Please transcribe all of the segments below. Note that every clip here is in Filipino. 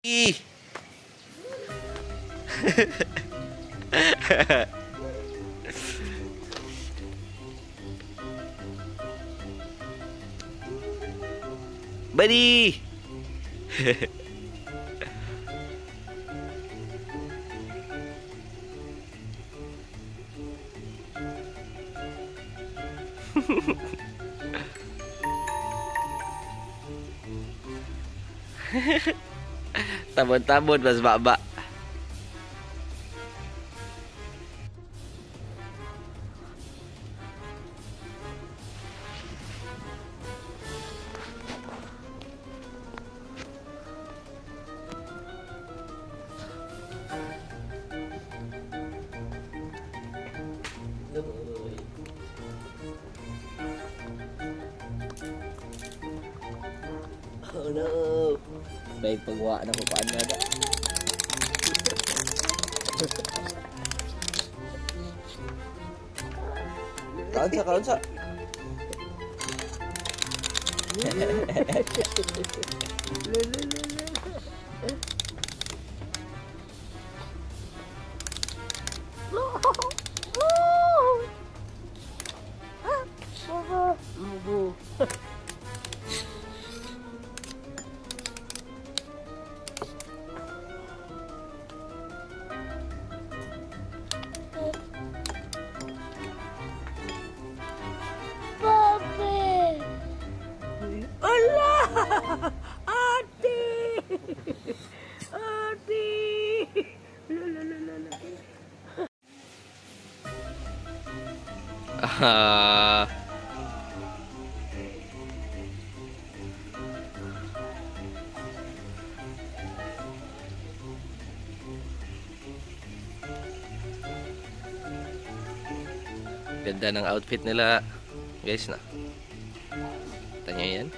Ih. Buddy. Tabon-tabon mas bak-bak. Oh no. Baik pagwa na ko paano ada. Kaon sa. Ganda ng outfit nila, guys na. Tanya yan.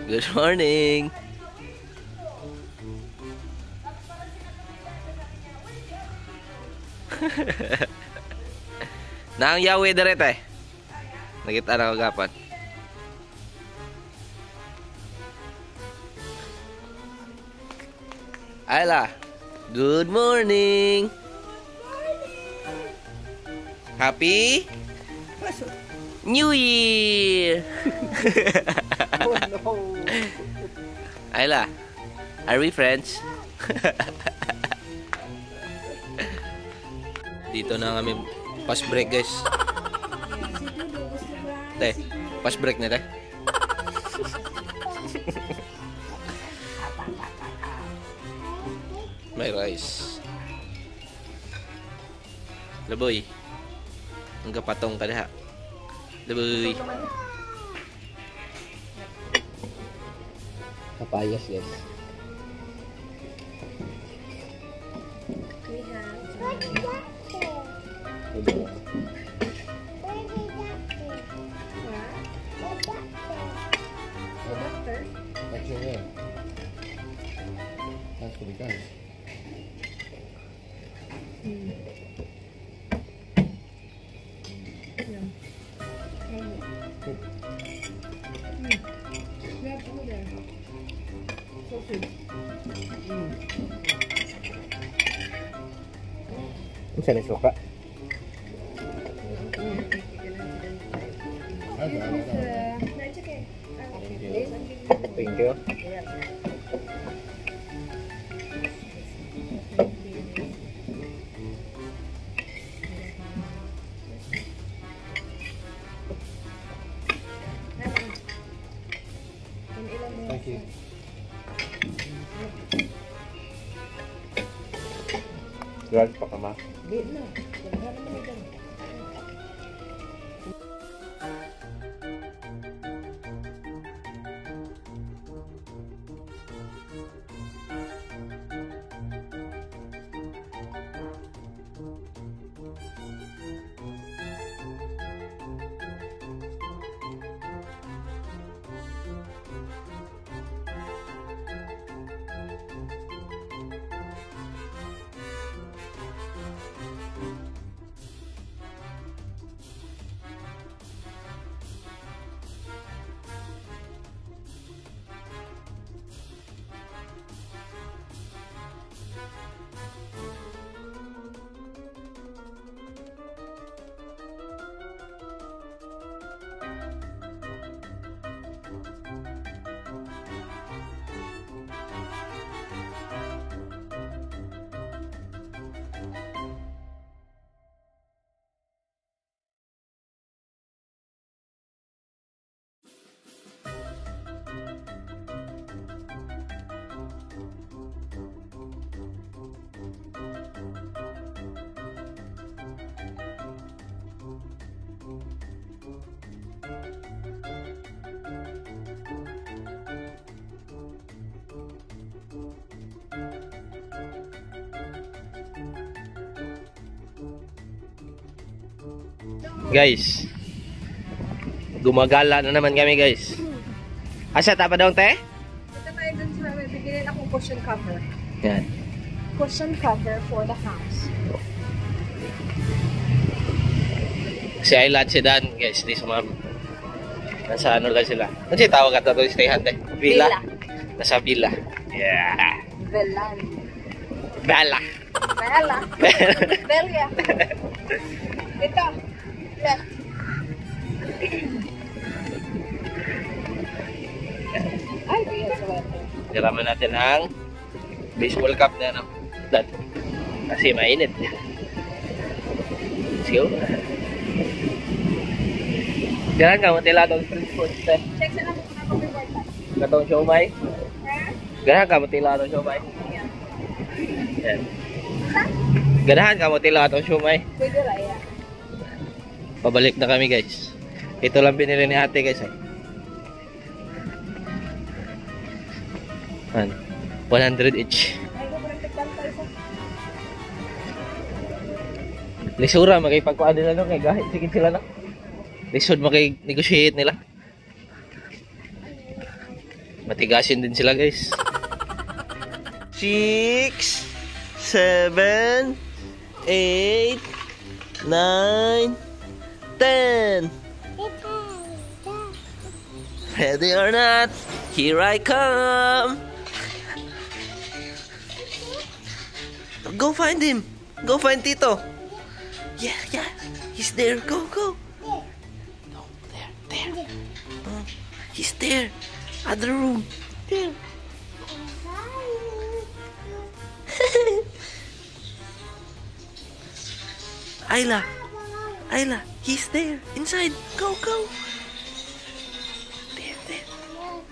Good morning. Nang yawe deret eh. Nakita na kagapan. Ayla. Good morning. Happy New Year. Oh no. Ayla, are we friends? Dito na kami pass break, guys. Teh, pass break na teh. May rice. Laboy. Ang kapatong ka diha. Laboy. Papayas, guys. We have That's your hair. That's what he does. Bisa nih suka. Thank you. Thank you. Grabe pa ka ma. Di na. Wala naman ito. Guys, gumagala na naman kami guys. Asa tapa daw te? Ito tayo dun sa may bigyan akong cushion cover. Yan. Cushion cover for the house. Si Ayla at si Dan guys, di sumama. Nasa ano lang sila. Ano siya tawag at ito stayhan te? Villa? Nasa villa. Yeah. Velan. Bella. Bella. Belia. Ito. Left. Ay, kaya sa weather. Diraman natin ang baseball cup na ano. Dan. Kasi mainit. Let's go. Diyan ka, matila itong street food. Check sa namin kung napag-report tayo. Katong siomay. Ha? Ganahan ka, matila itong siomay. Yeah. Yan. Ganahan ka, matila itong siomay. Pwede raya. Pabalik na kami guys. Ito lang binili ni ate guys. 100 each. Ay, ko parang tigtantay sa. Lisura, makipagkuhan nila no. Kaya gahit, sige sila na. Lisod, makipag-negotiate nila. Matigasin din sila guys. 6 7 8 9 10. Ready or not, here I come. Go find him. Go find Tito. Yeah, yeah. He's there. Go, go. No, there. He's there. Other room. There. Ayla, he's there. Inside. Go, go. There. No.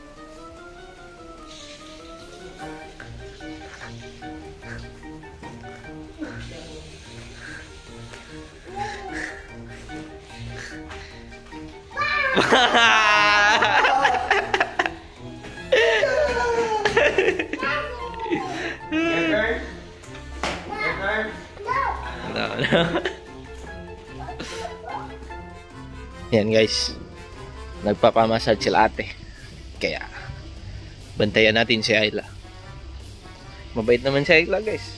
Yan guys, nagpapamassage sila ate, kaya bantayan natin si Ayla. Mabait naman si Ayla guys.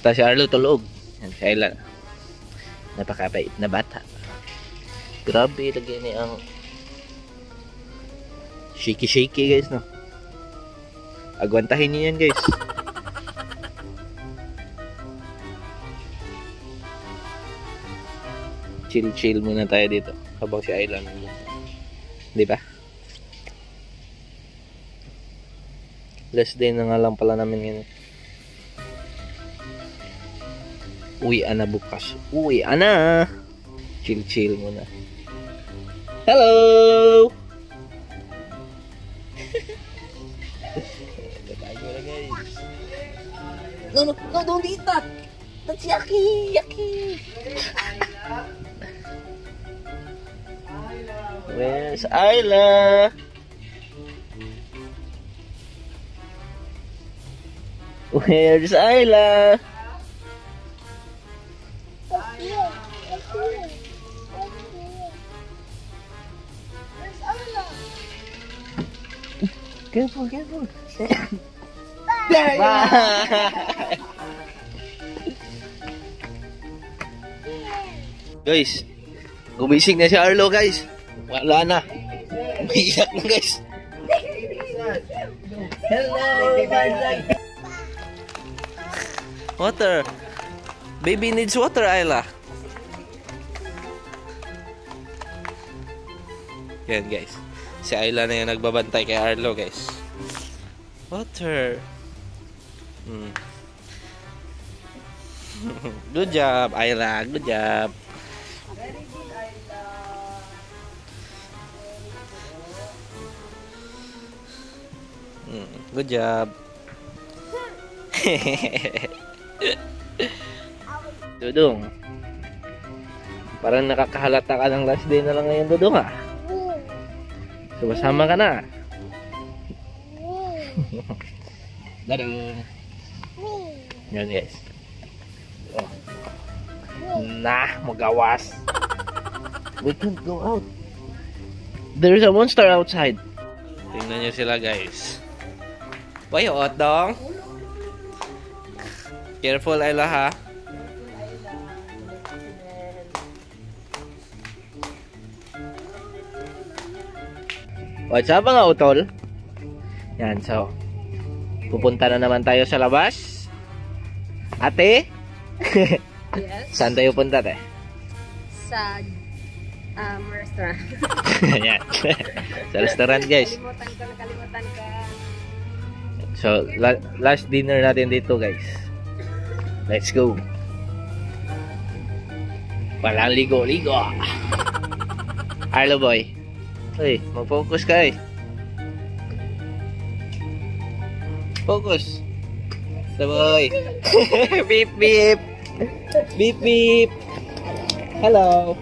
Tapos si Arlo tulog. Yan si Ayla, napakabait na bata. Grabe lagi ni ang shaky guys no. Agwantahin niyo yan guys. Chill muna tayo dito habang si Ayla nandun. Di ba? Last day na nga lang pala namin ngayon. Uwian na bukas. Uwian na. Chill muna. Hello! Tayo na guys. No, don't eat that. That's yucky. Where's Ayla? Where's Ayla? Careful. There you go. Guys, gumising na si Arlo guys. Wala na. Umiyak na guys. Hello. Water. Baby needs water, Ayla. Yan guys. Si Ayla na yung nagbabantay kay Arlo guys. Water. Good job, Ayla. Good job. Good job. Dudong. Parang nakakahalata ka ng last day na lang ngayon, Dudong ah. Sumasama ka na. Dadong. Yan guys. Nah, magawas. We can't go out. There's a monster outside. Tingnan nyo sila, guys. Bayot dong. Careful, Ayla, ha. What's up, mga utol? Yan, so pupunta na naman tayo sa labas. Ate? Yes. Saan tayo punta, te? Sa restaurant. Yan. Sa restaurant, guys. Nakalimutan ka. So, last dinner natin dito, guys. Let's go. Walang ligo-ligo. Arlo boy. Uy, mag-focus ka eh. Focus. Boy. Beep beep. Beep beep. Hello.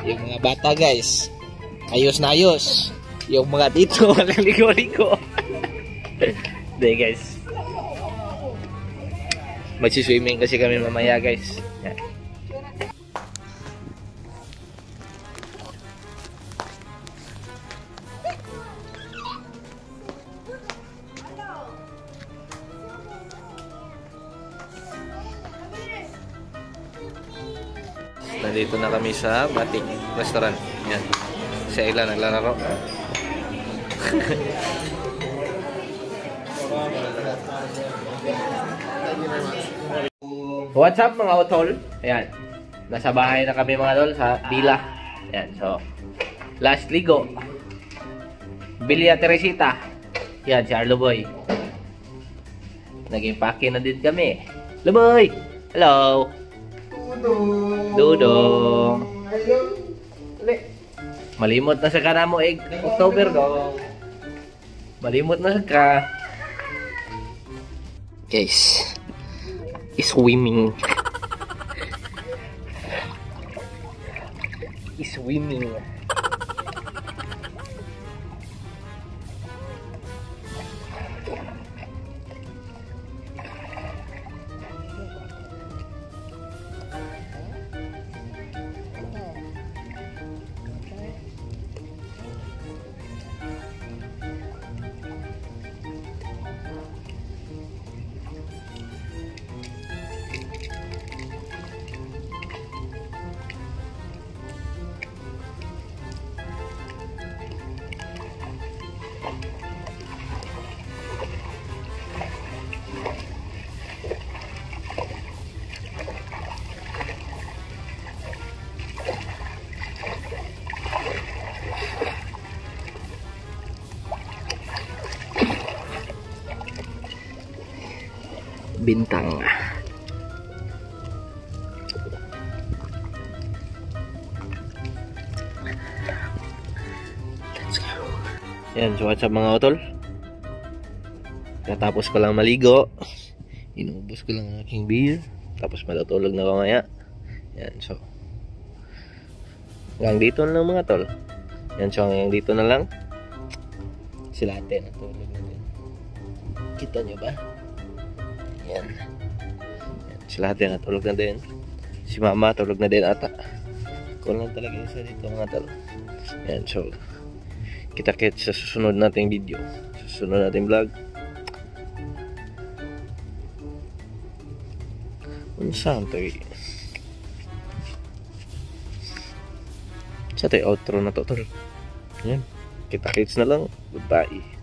Yung mga bata, guys. Ayos na ayos. Yung mga dito, walang ligo-ligo. Hindi, guys. Magsiswimming kasi kami mamaya, guys. Yan. Nandito na kami sa Batik Restaurant. Yan. Si Ayla naglalaro. What's up, mga utol? Ayan. Nasa bahay na kami, mga tol, sa Villa. Ayan, so last ligo. Villa Teresita. Yan, si Arlo Boy. Nag-impake na din kami. Arlo Boy! Hello! Dudong! Malimot na sa ka mo, October ko. Malimot na sa ka. Guys, swimming. Swimming. Bintang. Let's go. Yan, so what's up, mga utol? Katapos ko lang maligo. Inubos ko lang ang aking beer. Tapos matutulog na mamaya. Yan, so hanggang dito na lang, mga tol. Yan, so hanggang dito na lang. Sila ate natulog na din. Kita nyo ba? Yan. Si lahat yan natulog na din. Si mama tulog na din ata. Ko lang talaga isa dito, mga tol. Yan, so kita-kits sa susunod nating video. Susunod nating vlog. Unsa tayo? Sa tayo outro na to, tol. Yan. Kita-kits na lang. Goodbye.